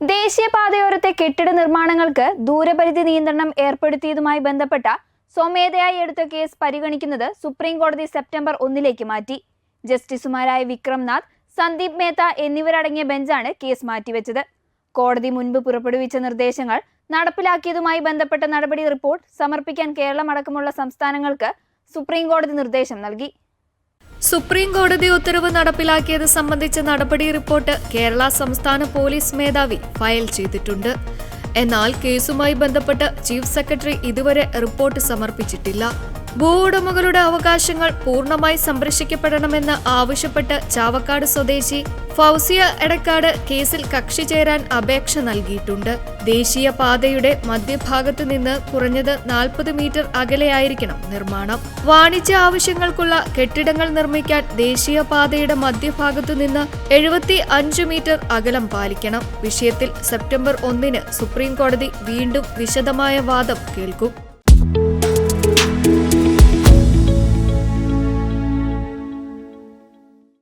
ദേശീയപാതയോരത്തെ കെട്ടിട നിർമ്മാണങ്ങൾക്ക് ദൂരപരിധി നിയന്ത്രണം ഏർപ്പെടുത്തിയതുമായി ബന്ധപ്പെട്ട സ്വമേധയായി എടുത്ത കേസ് പരിഗണിക്കുന്നത് സുപ്രീം കോടതി സെപ്റ്റംബർ 1 മാറ്റി. ജസ്റ്റിസുമാരായ വിക്രംനാഥ്, സന്ദീപ് മേത്ത എന്നിവരടങ്ങിയ ബെഞ്ചാണ് കേസ് മാറ്റിവെച്ചത്. കോടതി മുൻപ് പുറപ്പെടുവിച്ച നിർദ്ദേശങ്ങൾ നടപ്പിലാക്കിയതുമായി ബന്ധപ്പെട്ട നടപടി റിപ്പോർട്ട് സമർപ്പിക്കാൻ കേരളമടക്കമുള്ള സംസ്ഥാനങ്ങൾക്ക് സുപ്രീം കോടതി നിർദ്ദേശം നൽകി. സുപ്രീം കോടതി ഉത്തരവ് നടപ്പിലാക്കിയത് സംബന്ധിച്ച നടപടി റിപ്പോർട്ട് കേരള സംസ്ഥാന പോലീസ് മേധാവി ഫയൽ ചെയ്തിട്ടുണ്ട്. എന്നാൽ കേസുമായി ബന്ധപ്പെട്ട് ചീഫ് സെക്രട്ടറി ഇതുവരെ റിപ്പോർട്ട് സമർപ്പിച്ചിട്ടില്ല. ഭൂ ഉടമകളുടെ അവകാശങ്ങൾ പൂർണ്ണമായി സംരക്ഷിക്കപ്പെടണമെന്ന് ആവശ്യപ്പെട്ട് ചാവക്കാട് സ്വദേശി ഫൗസിയ എടക്കാട് കേസിൽ കക്ഷി ചേരാൻ അപേക്ഷ നൽകിയിട്ടുണ്ട്. ദേശീയപാതയുടെ മധ്യഭാഗത്ത് നിന്ന് കുറഞ്ഞത് 40 മീറ്റർ അകലെയായിരിക്കണം നിർമ്മാണം. വാണിജ്യ ആവശ്യങ്ങൾക്കുള്ള കെട്ടിടങ്ങൾ നിർമ്മിക്കാൻ ദേശീയപാതയുടെ മധ്യഭാഗത്തു നിന്ന് 75 മീറ്റർ അകലം പാലിക്കണം. വിഷയത്തിൽ സെപ്റ്റംബർ 1 സുപ്രീം കോടതി വീണ്ടും വിശദമായ വാദം കേൾക്കും.